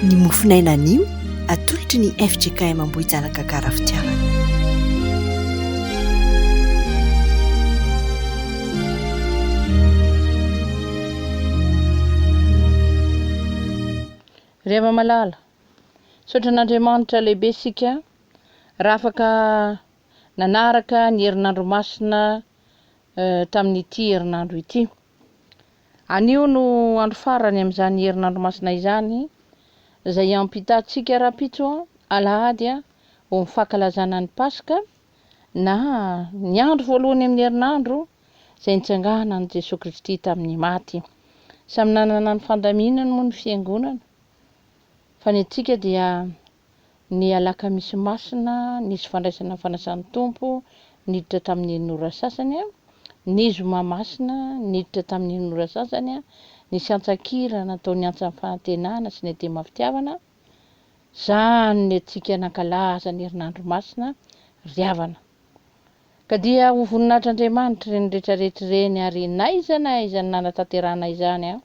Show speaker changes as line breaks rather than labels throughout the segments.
ny mofinaina anio atolotry ny FJKM Ambohijanaka Karafitiavana.
Rehefa malala saotra n'Andriamanitra lehibe sika raha afaka nanaraka ny herinandro masina tamin'ity herinandro ity. Anio no andro farany amin'izany herinandro masina izany izay ampitantsika rapitso alahady ho ny fankalazana ny Pasika na ny andro voalohany amin'ny herinandro izay nitsangana ny Jesosy Kristy tamin'ny maty. Samy nanana ny fandaminana moa ny fiangonana. Fa ny antsika dia ny alakamisy masina nisy fandraisana fanasan'ny tompo niditra tamin'ny nora sasany, ny zoma masina niditra tamin'ny nora sasany, nisy antsakira nataony antsa fahantenana sy ny atemafitiavana. Zany ny antsika nankalaza ny herinandro masina riavana. Ka dia ho voninahitr'Andriamanitra ireny rehetrarehetra ireny ary naiza nanatanterahana izany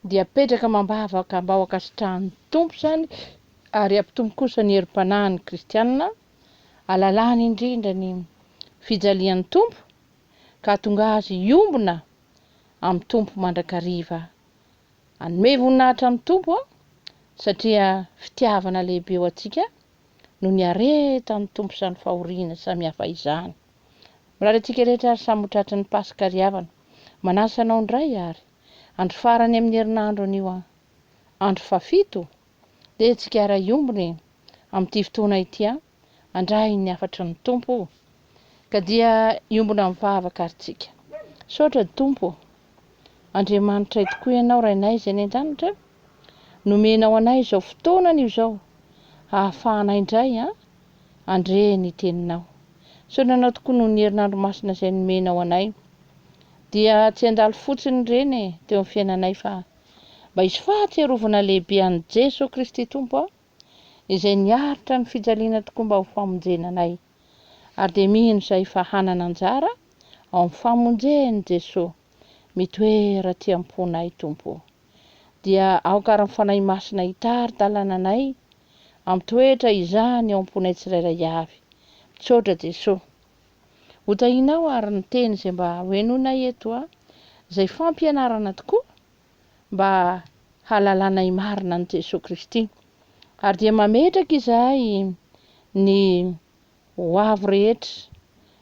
dia apetraka mambavaka mba ho ankasitrahan'ny tompo zany ary ampitombo kosa ny herim-panahin'ny kristianina, alalany indrindra ny fijalian'ny tompo ka tonga azy iombona amin'ny tompo mandrakariva. Anome voninahitra amin'ny tompo satria fitiavana lehibe ho antsika no ny aretan'ny tompo sy ny fahoriana samihafa izany. Raha antsika rehetra ary samy tratry ny Pasika riavana, manasa anao indray ary andro farany amin'ny herinandro anio andro fafito dia antsika ara-iombony amin'ity fotoana ity andray ny afatry ny tompo ka dia iombona mivavaka ary tsika. Saotra tompo, Andriamanitra tokoa ianao rainay izay ny an-danitra, nomenao anay izao fotoana anio izao ahafahanay indray andre ny teninao. Saoranao tokoa noho ny herinandro masina izay nomenao anay dia tsy handalo fotsiny ireny teo amin'ny fiainanay fa mba hisy fahatsiarovana lehibe an'i Jesosy Kristy tompo izay niaritra ny fijaliana tokoa mba ho famonjena anay. Ary dia mino izay fa hanana anjara ao amin'ny famonjeny Jesosy mitoera-ty am-ponay tompo. Dia aokarany fanahy masina hitary-dalana anay amin'ny toetra izany ao am-ponay tsirairay avy. Saotra Jesosy. Hotahinao ary ny teny izay mba hoenonay eto izay fampianarana tokoa mba halalanay marina ny Jesosy Kristy. Ary dia mametraka izahay ny hoavy rehetra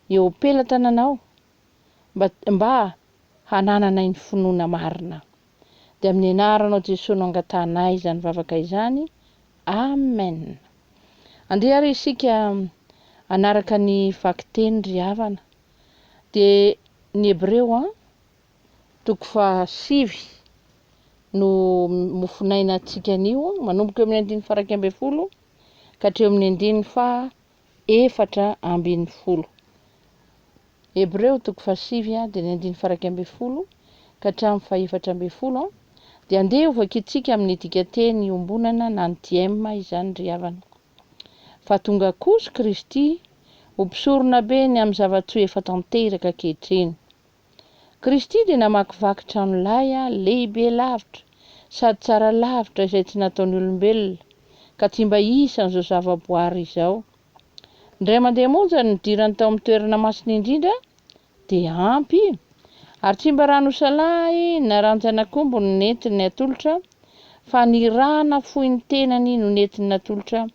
eo am-pelatananao mba hanananay ny finoana marina. Dia amin'ny anaranao Jesosy no angatanay izany vavaka izany. Amen. Andeha ary isika anaraka ny vaky-teny riavana. Dia ny Hebreo toko 7 no mofinaina antsika anio manomboka eo amin'ny 1:40 ka hatreo amin'ny 1:4. Hebreo toko 7 dia ny 1:40 ka hatramin'ny 4:40 dia andeha ho vakitsika amin'ny dikateny iombonana na ny diema izany riavana. Fa tonga kosa Kristy ho mpisorona be ny amin'ny zava-tsoa efa tanteraka ankehitriny. Kristy dia namakivaky trano lay lehibe lavitra sady tsara lavitra izay tsy nataon'ny olombelona ka tsy mba isan'izao zava-boary izao. Indray mandeha monja ny dirany tao amin'ny toerana masina indrindra dia ampy ary tsy mba rano salahy na ranjan'akombo no nentin'ny atolotra fa ny rana fohy ny tenany no nentin'ny atolotra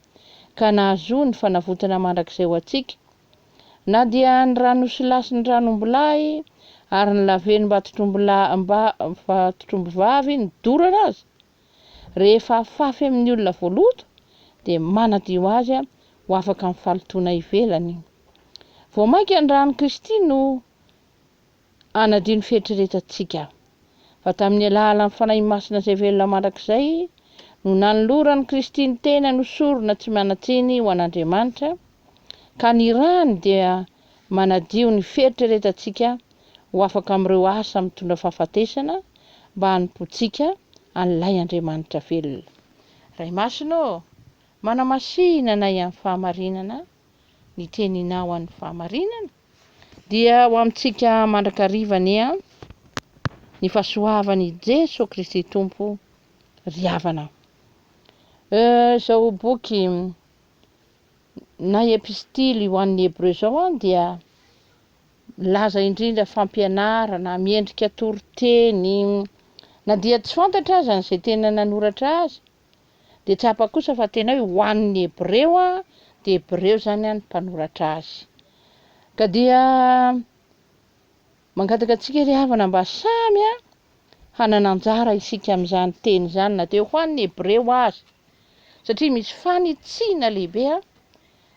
ka nahazo ny fanavotana mandrakizay ho antsika. Na dia ny rano nosy ny ranom-bolahy ary ny laveny mba totrombo vavy ny dorana azy rehefa afafy amin'ny olona voaloto dia manadio azy ho afaka amin'ny falotona ivelany. Voamaika ny rano Kristy no anadio ny fieritreretantsika. Fa tamin'ny alalan'ny fanahy masina izay velona mandrakizay no nanoloran'ny Kristy ny tena nosorona tsy manatsiny ho an'Andriamanitra ka ny rano dia manadio ny fieritreretantsika ho afaka amin'ireo asa mitondra fahafatesana mba hanimpotsika an'ilay Andriamanitra velona. Ray masina manamasina anay amin'ny fahamarinana ny teninao amin'ny fahamarinana dia ho amintsika mandrakarivany ny fahasoavan'i Jesosy Kristy tompo riavana. Zao boky na epistily ho an'ny Hebreo zao dia laza indrindra fampianarana, miendrika toriteny, na dia tsy fantatra aza izay tena nanoratra azy, dia tsapa kosa fa tena hoe ho an'ny Hebreo dia Hebreo zany ny mpanoratra azy. Ka dia mangataka antsika ry havana mba samy hanana anjara isika amin'izany teny zany, na dia ho an'ny Hebreo azy, satria misy fanitsiana lehibe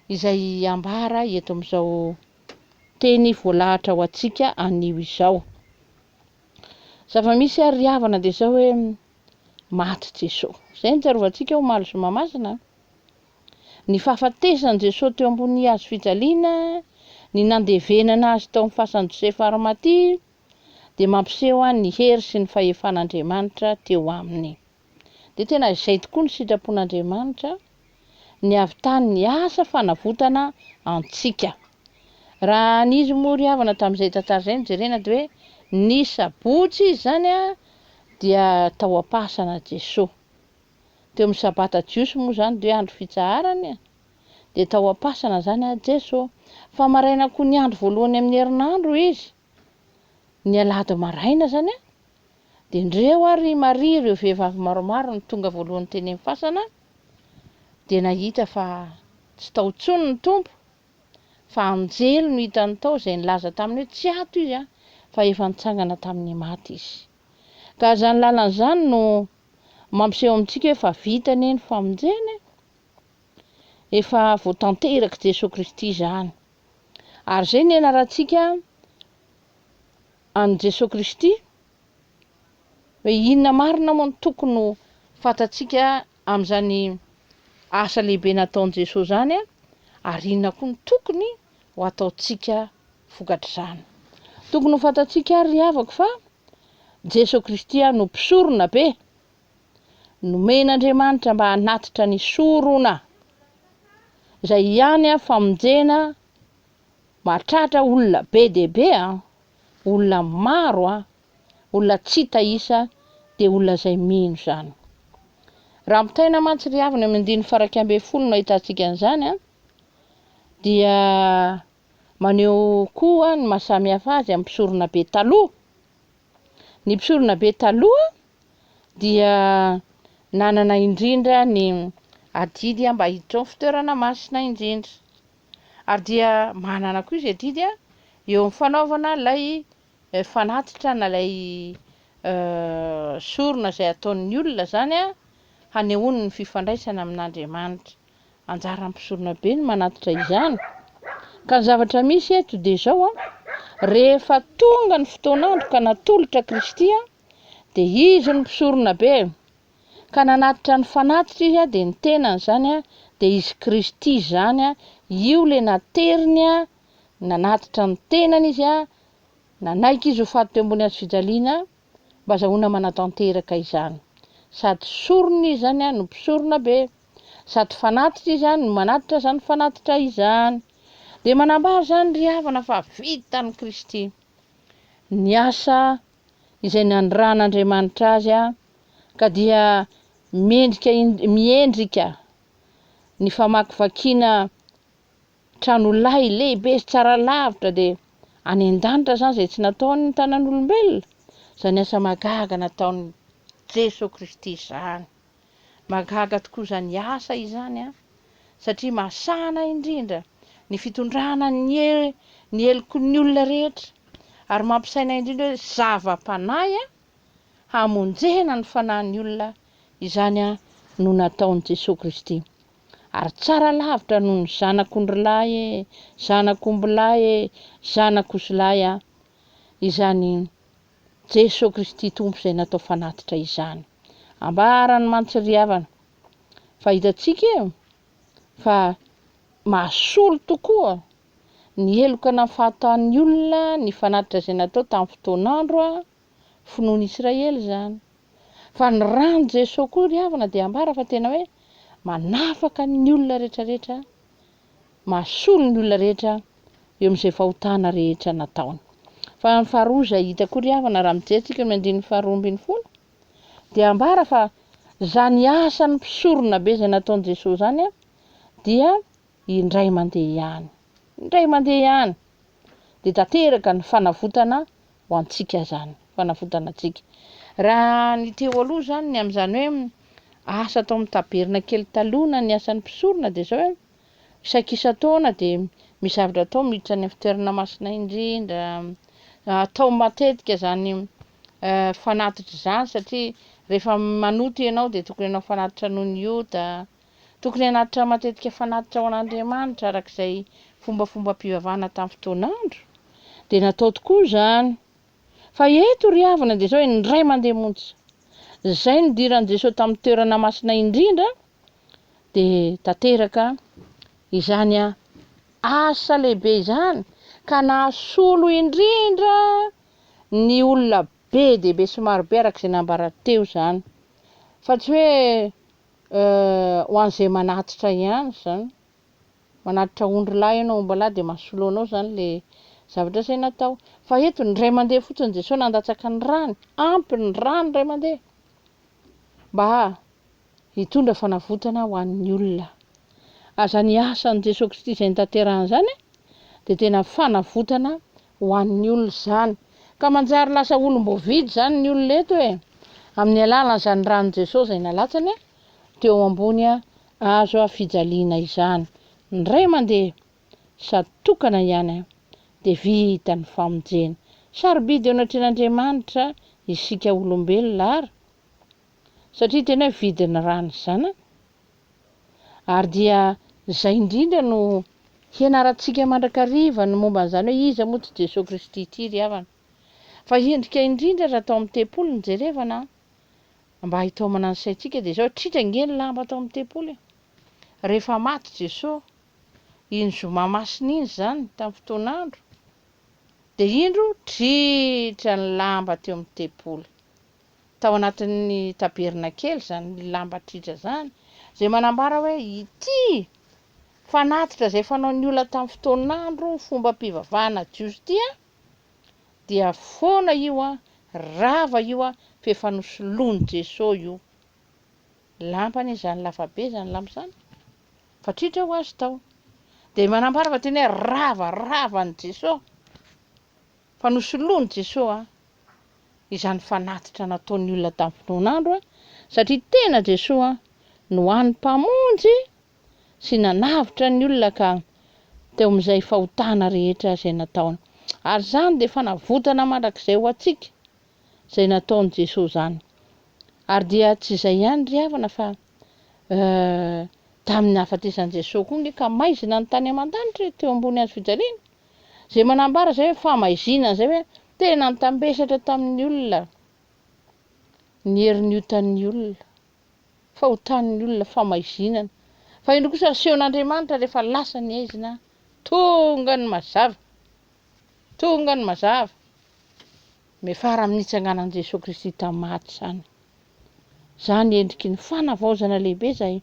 izay ambara eto amin'izao teny voalahatra ho antsika anio izao. Zava-misy ary ry havana dia zao hoe maty Jesosy. Izay no tsarovantsika ho malo zoma masina. Ny fahafatesany Jesosy teo ambony hazo fijaliana, ny nandevenana azy tao amin'ny fasan'i Josepha Arimatia, dia mampiseho ny hery sy ny fahefan'Andriamanitra teo aminy. Dia tena izay tokoa ny sitrapon'Andriamanitra ny avy ny asa fanavotana antsika. Raha n'izy moa ry havana tamin'izay tantara izay jerena dia hoe ny sabotsy izy zany dia tao am-pasana Jesosy. Teo amin'ny sabata jiosy moa zany dia andro fitsaharany dia tao am-pasana zany Jesosy. Fa maraina koa ny andro voalohany amin'ny herinandro izy, ny alahady maraina zany dia ndreo ary Maria ireo vehivavy maromaro ny tonga voalohany teny amin'ny fasana, dia nahita fa tsy tao tsony ny tompo, fa anjely no hitany tao izay nilaza taminy hoe tsy ato izy fa efa nitsangana tamin'ny maty izy. Ka zany lalan'izany no mampiseho amintsika hoe fa vitany ny famonjena, efa voatanteraka Jesosy Kristy zany. Ary izay ny ianarantsika an'i Jesosy Kristy hoe inona marina moa no tokony ho fantatsika amin'izany asa lehibe nataon'i Jesosy zany ary inona koa ny tokony ho ataontsika vokatra izany. Tokony ho fantatsika ary havako fa Jesosy Kristy no mpisorona be, nomen'Andriamanitra mba hanatitra ny sorona, izay ihany famonjena mahatratra olona be dia be, olona maro, olona tsy tahisa, dia olona izay mino zany. Raha mitaina mantsy ry havana amin'ny 120 no ahitantsika an'izany dia maneho koa ny mahasamihafa azy amin'ny mpisorona be taloha. Ny mpisorona be taloha dia nanana indrindra ny adidy mba hiditra amin'ny fitoerana masina indrindra, ary dia manana koa izy adidy eo amin'ny fanaovana ilay fanatitra na ilay sorona izay ataon'ny olona zany hanehoany ny fifandraisana amin'Andriamanitra. Anjaran'ny mpisorona be ny manatitra izany. Ka ny zavatra misy eto dia izao rehefa tonga ny fotoan'andro ka natolotra Kristy dia izy ny mpisorona be, ka nanatitra ny fanatitra izy dia ny tenany zany dia izy Kristy zany io le nateriny nanatitra ny tenany izy nanaiky izy ho faty teo ambony hazo fijaliana mba azahoana manatanteraka izany. Sady sorona izy zany no mpisorona be, sady fanatitra izy no manatitra zany fanatitra izany. Dia manambara zany ry havana fa vitan'i Kristy ny asa izay nanoran'Andriamanitra azy ka dia miendrika ny famakivakiana trano lay lehibe sy tsara lavitra dia any an-danitra zany izay tsy nataon'ny tanan'olombelona, izany asa magaga nataon'i Jesosy Kristy zany. Magaga tokoa zany asa izany satria mahasana indrindra ny fitondrana ny heloky ny olona rehetra, ary mampisaina indrindra hoe zava-panahy hamonjena ny fanahin'ny olona, izany no nataon'i Jesosy Kristy. Ary tsara lavitra noho ny zanak'ondrilahy, zanak'ombilahy, zanak'osilahy izany Jesosy Kristy tompo izay natao fanatitra izany. Ambarany mantsy ry havana fa hitantsika fa mahasolo tokoa ny heloka na fahataon'ny olona ny fanatitra izay natao tamin'ny fotoan'andro finoan'i Israely zany. Fa ny rano Jesosy koa ry havana dia ambara fa tena hoe manafaka ny olona rehetrarehetra, mahasolo ny olona rehetra eo amin'izay fahotana rehetra nataony. Fa ny faharoa izay hita koa ry havana raha mijery tsika amin'ny 12 dia ambara fa Zany asany mpisorona be izay nataon'i Jesosy zany dia indray mandeha ihany. Indray mandeha ihany. Dia tanteraka ny fanavotana ho antsika zany, fanavotana antsika. Raha ny teo aloha zany ny amin'izany hoe asa tao amin'ny tabernakely taloha ny asan'ny mpisorona dia zao hoe isakisan-taona dia misy zavatra atao miditra any amin'ny fitoerana masina indrindra, atao matetika zany fanatitra zany satria rehefa manoto ianao dia tokony ianao fanatitra noho ny ota, tokony hanatitra matetika fanatitra ho an'Andriamanitra arak'izay fombafomba-pivavahana tamin'ny fotoan'andro. Dia natao tokoa zany. Fa eto ry havana dia zao indray mandeha monja. Izay ny diran'i Jesosy tamin'ny toerana masina indrindra dia tanteraka izany asa lehibe izany ka nahasolo indrindra ny olona be dia be somary be arak'izay nambara teo zany. Fa tsy hoe ho an'izay manatitra ihany zany. Manatitra ondry lahy ianao omba lahy dia mahasolo anao zany le zavatra izay natao. Fa eto indray mandeha fotsiny Jesosy nandatsaka ny rano, ampy ny rano indray mandeha mba hitondra fanavotana ho an'ny olona. Aza ny asan'i Jesosy Kristy izay nitanterahany zany dia tena fanavotana ho an'ny olona zany. Ka manjary lasa olom-boavidy zany ny olona eto amin'ny alalan'izany ranon Jesosy izay nalatsany teo ambony hazo fijaliana izany. Indray mandeha satokana ihany dia vita ny famonjena. Sarobidy eo anatren'Andriamanitra isika olombelona ary satria tena hoe vidiny rano zany. Ary dia izay indrindra no hianarantsika mandrakariva ny momba an'izany hoe iza moa ty Jesosy Kristy ity ry havana. Fa endrika indrindra raha atao amin'ny tempolo ny jerevana mba hitomana ny saintsika dia zao tritra nge ny lamba atao amin'ny tempolo. Rehefa maty Jesosy, iny zoma masina iny zany tamin'ny fotoan'andro dia indro tritra ny lamba teo amin'ny tempolo. Tao anatin'ny tabernakely zany ny lamba tritra zany izay manambara hoe ity fanatitra izay fanaon'ny olona tamin'ny fotoan'andro fomba mpivavahana jiosy ity dia foana io rava io fa efa nosoloiny Jesosy io. Lampany izany lavabe zany lamba zany fa tritra ho azy tao. Dia manambara fa tena hoe ravan'ny Jesosy fa nosoloiny Jesosy izany fanatitra nataon'ny olona tamin'ny fotoan'andro satria tena Jesosy no an'ny mpamonjy sy nanavitra ny olona ka teo amin'izay fahotana rehetra izay nataony. Ary zany dia fanavotana mandrakizay ho antsika izay nataon'i Jesosy zany. Ary dia tsy izay ihany ry havana fa tamin'ny hafatesan'i Jesosy koa nge ka maizina ny tany aman-danitra teo ambony hazo fijaliana izay manambara izay hoe famaizina izay hoe tena nitambesatra tamin'ny olona ny herin'ny otan'ny olona, fahotan'ny olona, famaizinana. Fa indro kosa asehon'Andriamanitra rehefa lasa ny aizina tonga ny mazava mefara amin'ny nitsanganan'i Jesosy Kristy tamin'ny maty zany. Zany endriky ny fanavaozana lehibe izay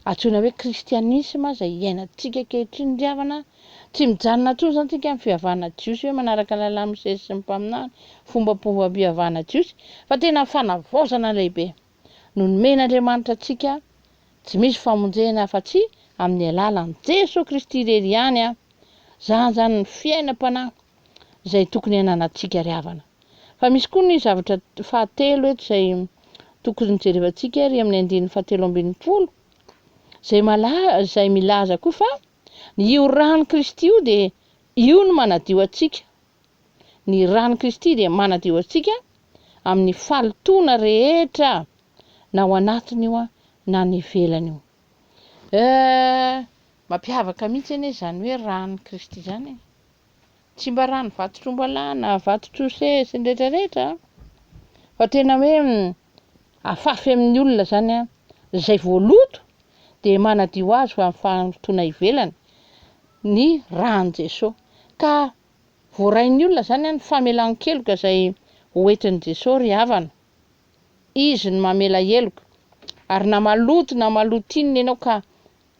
antsoina hoe kristianisma izay iainantsika ankehitriny ry havana. Tsy mijanona intsony zany tsika amin'ny fivavahana jiosy hoe manaraka ny lalàna Mosesy sy ny mpaminany fomba-pivavahana jiosy fa tena fanavaozana lehibe no nomen'Andriamanitra antsika. Tsy misy famonjena afa-tsy amin'ny alalan'i Jesosy Kristy irery ihany zany ny fiainam-panahy izay tokony hananantsika ry havana. Fa misy koa ny zavatra fahatelo eto izay tokony jerevantsika ry amin'ny andininy 7:20 izay milaza koa fa io rano Kristy io dia io no manadio antsika. Ny rano Kristy dia manadio antsika amin'ny falotona rehetra na ao anatiny io na ny ivelany io. Mampiavaka mihitsy anie zany hoe rano Kristy zany. Tsy mba rano vato-trombalà na vato-trose sy ny rehetrarehetra fa tena hoe afafy amin'ny olona zany izay voaloto dia manadio azy fa amin'ny falotona ivelany ny rano Jesosy. Ka voarain'ny olona zany ny famelan-keloka izay hoentin'i Jesosy ry havana. Izy no mamela heloka. Ary na maloto inona ianao ka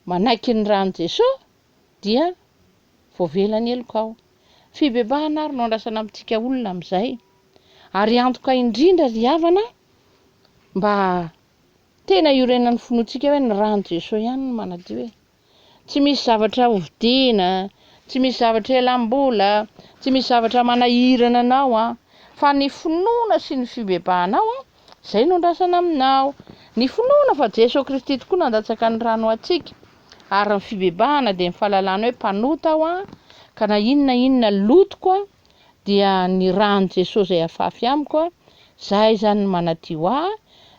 manaiky ny rano Jesosy dia voavelany heloka ao. Fibebahana ary no andrasana amintsika olona amin'izay. Ary antoka indrindra ry havana mba tena iorenan'ny finoantsika hoe ny rano Jesosy ihany no manadio hoe tsy misy zavatra hovidiana, tsy misy zavatra elam-bola, tsy misy zavatra manahirana anao fa ny finoana sy ny fibebahanao izay no ndrasana aminao. Ny finoana fa Jesosy Kristy tokoa nandatsaka ny rano atsika, ary ny fibebahana dia ny fahalalana hoe mpanota aho ka na inona lotoko dia ny rano Jesosy izay afafy amiko izay zany no manadio ahy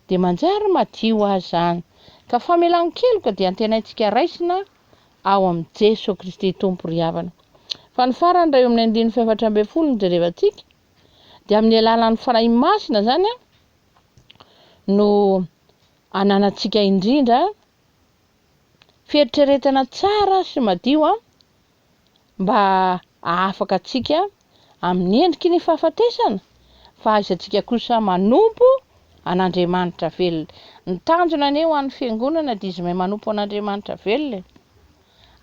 dia manjary madio ahy zany. Ka famelan-keloka dia antenaintsika raisina ao amin'ny Jesosy Kristy Tompo ry havana. Fa ny farany raha eo amin'ny 140 ny jerevantsika dia amin'ny alalan'ny fanahy masina zany no ananantsika indrindra fieritreretana tsara sy madio mba ahafaka atsika amin'ny endriky ny fahafatesana fa aizantsika kosa manompo an'Andriamanitra velona. Ny tanjona anie ho an'ny fiangonana dia izy mahay manompo an'Andriamanitra velona,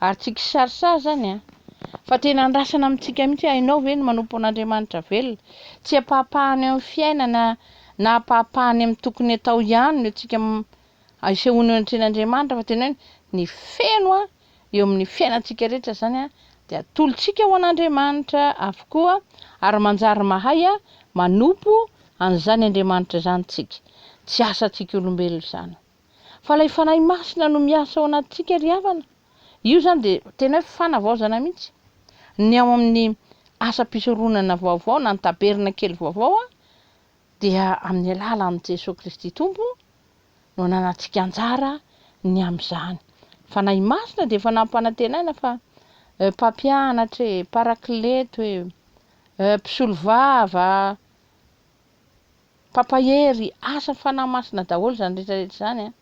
ary tsy kisarisary zany fa tena andrasana amintsika mihitsy hainao ve ny manompo an'Andriamanitra velona. Tsy apahapahany amin'ny fiainana na apahapahany amin'ny tokony atao ihany no tsika isehoana ny tren'Andriamanitra, fa tena hoe ny feno eo amin'ny fiainantsika rehetra zany dia atolotsika ho an'Andriamanitra avokoa, ary manjary mahay manompo an'izany Andriamanitra zany tsika, tsy asantsika olombelona zany fa ilay fanahy masina no miasa ao anatintsika ry havana. Io zany dia tena hoe fanavaozana mihitsy ny ao amin'ny asa-pisoronana vaovao na ny taberna kely vaovao dia amin'ny alalan'i Jesosy Kristy Tompo no ananantsika anjara ny amin'izany. Fanahy masina dia efa nampanantenaina fa mpampianatra, parakleto, mpisolo vava, papahery, asa fanahy masina daholo zany rehetrarehetra zany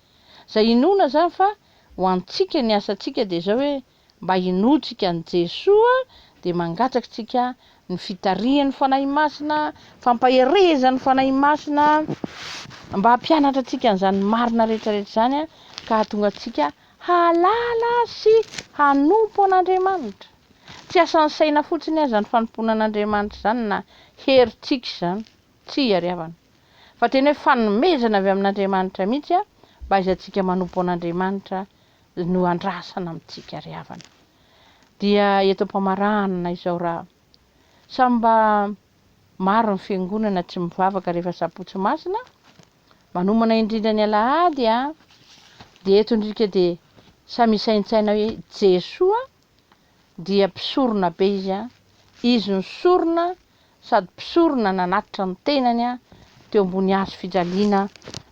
izay inoana zany fa ho antsika ny asantsika dia zao hoe mba hinotsika an'i Jesosy dia mangatsakatsika ny fitarihan'ny fanahy masina, fampaherezan'ny fanahy masina, mba hampianatra atsika an'izany marina rehetrarehetra zany ka hahatonga atsika halala sy hanompo an'Andriamanitra. Tsy asan'ny saina fotsiny zany fanompoana an'Andriamanitra zany na herintsika zany, tsy ary havana, fa tena hoe fanomezana avy amin'Andriamanitra mihitsy mba aizantsika manompo an'Andriamanitra no andrasana amintsika ry havana. Dia eto am-pamaranana izao raha samy mba maro ny fiangonana tsy mivavaka rehefa sabotsy masina manomana indrindra ny alahady dia eto ndrika dia samy isaintsaina hoe Jesosy dia mpisorona be izy ny sorona sady mpisorona nanatitra ny tenany teo ambony hazo fijaliana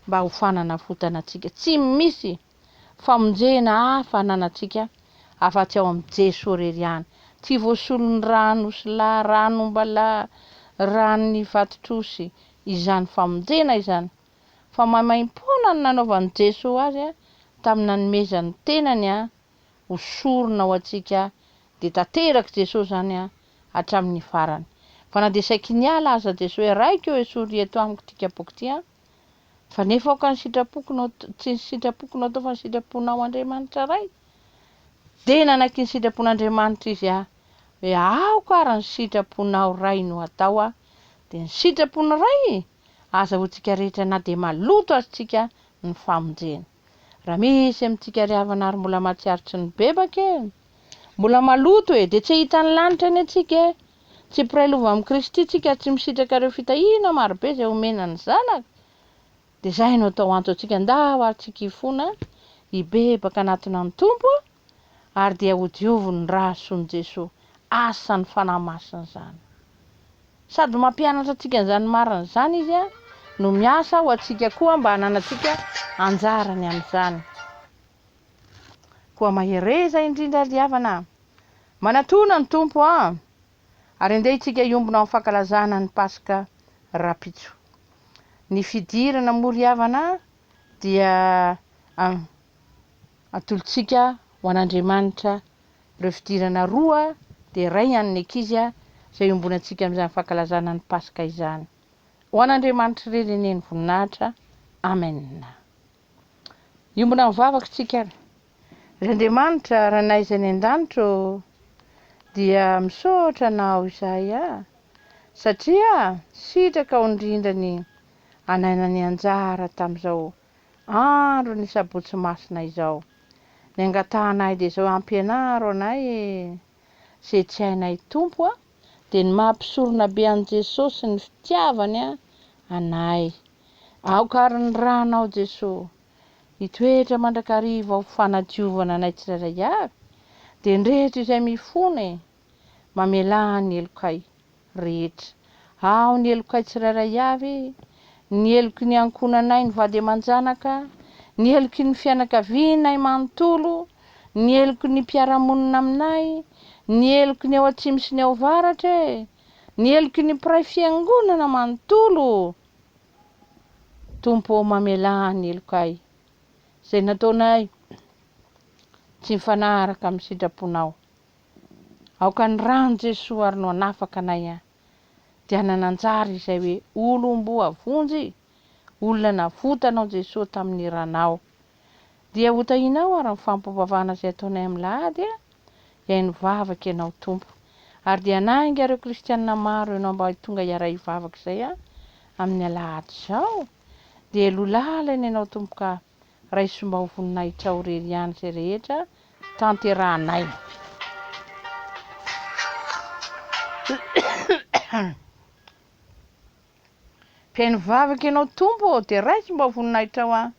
mba ho fananafotana atsika. Tsy misy famonjena hafa ananantsika afa-tsy ao amin'ny Jesosy rery ihany. Tsy voasolon'ny rano Osila, rano Ombala, ranon'ny Vatotrosy izany famonjena izany, fa maimaim-poana ny nanaovan'i Jesosy azy tamin'ny nanomezany tenany ho sorona ho atsika dia tanteraka Jesosy zany hatramin'ny farany. Fa na dia saiky niala aza Jesosy hoe raiko eo esory eto amiko ity kapoko ity fa nefa aoka ny sitrapokonao, tsy ny sitrapokonao tao fa ny sitraponao Andriamanitra ray. Dia nanaky ny sitrapon'Andriamanitra izy hoe aoka ary ny sitraponao ray no atao dia ny sitrapony ray azahoantsika rehetra na dia maloto azontsika ny famonjena. Raha misy amintsika ry havana ary mbola mahatsiaritry ny bebaka mbola maloto dia tsy hita ny lanitra ny atsika tsy mpiray lova amin'i Kristy tsika, tsy misitraka ireo fitahiana marobe izay omena ny zanaka, dia izay no atao anto antsika ndao ary tsika hifona hibebaka anatina ny Tompo ary dia ho dioviny raha soan'i Jesosy asany fanahy masina zany. Sady mampianatra atsika an'izany marina izany izy no miasa ho atsika koa mba hananatsika anjarany amin'izany. Koa mahereza indrindra ry havana, manatona ny Tompo ary andeha itsika hiombona amin'ny fankalazana ny Pasika rapitso. Ny fidirana moa ry havana dia atolotsika ho an'Andriamanitra ireo fidirana roa dia iray an'ny ankizy izay iombonantsika amin'izany fankalazana ny Pasika izany. Ho an'Andriamanitra reneneny voninahitra. Amen. Iombona mivavaka tsika ry Andriamanitra raha naizany an-danitro dia misaotra anao izay satria sitraka ao indrindra ny anainany anjara tamin'izao andro ny sabotsy masina izao. Ny angatahanay dia izao ampianaro anay izay tsy hainay tompo dia ny mampisorona be an' Jesosy ny fitiavany anay. Aokary ny ranao Jesosy, hitoetra mandrakariva ao fanadiovana anay tsirairay avy, dia ndrehetra izay mifony mamelà ny elokay rehetra. Ao ny elokay tsirairay avy, ny eloky ny ankonanay ny vady aman-janaka, ny eloky ny fianakavianay manontolo, ny eloky ny mpiara-monina aminay, ny eloky ny ao atsimo sy ny ao avaratra, ny eloky ny mpiray fiangonana manontolo. Tompo mamelà ny elokay izay nataonay tsy mifanaraka amin'ny sitraponao. Aoka ny rano Jesosy ary no hanafaka anay dia nananjary izay hoe olom-boa vonjy, olona navotanao Jesosy tamin'ny ranao. Dia hotahinao ary ny fampivavahana izay ataonay amin'ny lahady dia nivavaka ianao tompo. Ary dia hanainga ireo kristianina maro ianao mba tonga hiaray hivavaka izay amin'ny alahady izao. Dia lolalana ianao tompo ka raiso mba ho voninahitra ho rery ihany izay rehetra tanterahanay. Mpiaino vavaka ianao tompo dia raiso mba ho voninahitra ho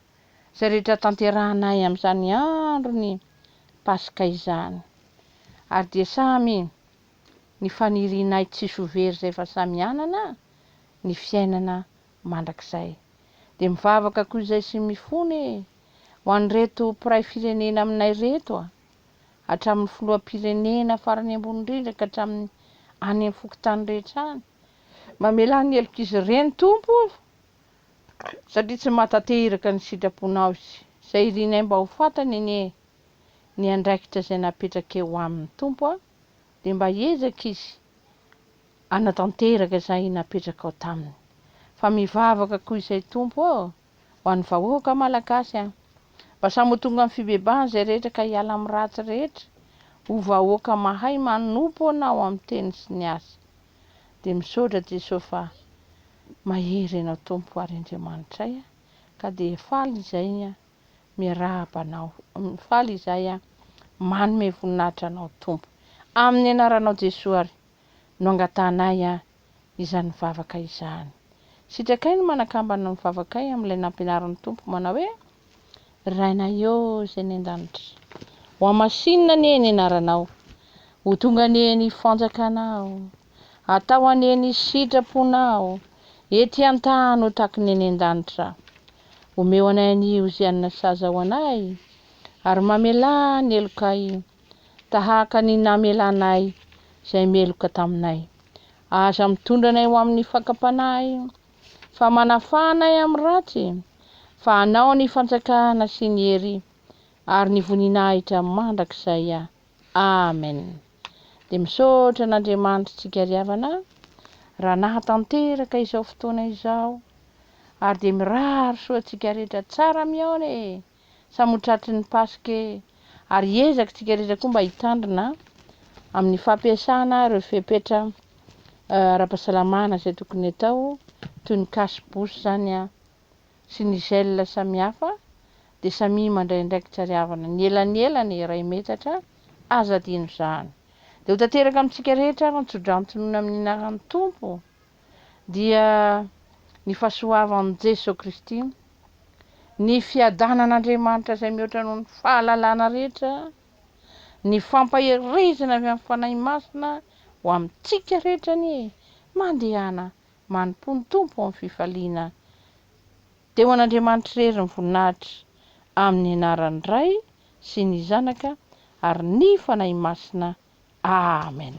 izay rehetra tanterahanay amin'izany andro ny pasika izany. Ary dia samy ny fanirianay tsisy ho very izay fa samy anana ny fiainana mandrakizay. Dia mivavaka koa izay sy mifony ho an'ireto mpiray firenena aminay reto hatramin'ny filoham-pirenena farany ambony indrindra ka hatramin'ny any amin'ny fokontany rehetra any. Mamelà ny eloko izy ireny tompo satria tsy matateraka ny sitraponao izay irinay mba ho fantany ny andraikitra izay napetraka eo amin'ny tompo dia mba hiezaka izy anatanteraka izay napetraka ao taminy. Fa mivavaka koa izay tompo ho an'ny vahoaka malagasy mba samy tonga amin'ny fibebahana izay rehetra ka hiala amin'ny ratsy rehetra, ho vahoaka mahay manompo anao amin'ny teny sy ny asa. Dia misaotra Jesosy fa mahery ianao tompo ary Andriamanitray ka dia faly izay miarahaba anao, faly izay manome voninahitra anao tompo. Amin'ny anaranao Jesosy ary no angatanay izany vavaka izany. Sitrakay no manakambana ny vavakay amin'ilay nampianaran'ny tompo manao hoe rainay eo izay ny an-danitra, ho amasinina anie ny anaranao, ho tonga anie ny fanjakanao, atao anie ny sitraponao, ety an-tany ho taky ny an-danitra. Omeo anay anio izay nasaza ho anay ary mamelà ny elokay tahaka ny namelanay izay meloka taminay. Aza mitondra anay ho amin'ny fakapanay, fa manafanay amin'ny ratsy, fa anao ny fanjakana sy ny hery ary ny voninahitra mandrakizay. Amen. Dia misaotra n'Andriamanitra tsika ry havana raha nahatanteraka izao fotoana izao ary dia mirary soa tsika rehetra tsara miaona samy tratry ny pasika ary hiezaka tsika rehetra koa mba hitandrina amin'ny fampiasana ireo fepetra ara-pahasalamana izay tokony atao toy ny kasibosy izany sy ny gel samihafa dia samy mandray andraikitra ry havana ny elany iray metatra aza adino izany. Dia ho tanteraka amintsika rehetra ary ny tsodrantsinona amin'ny anaran'ny tompo dia ny fahasoavan'i Jesosy Kristy, ny fiadanan'Andriamanitra izay mihoatra noho ny fahalalana rehetra, ny fampaherizana avy amin'ny fanahy masina ho amintsika rehetra mandehana manompony tompo amin'ny fifaliana. Teo an'Andriamanitra rery ny voninahitra amin'ny anaran'ny Ray sy ny Zanaka ary ny fanahy masina. Amen.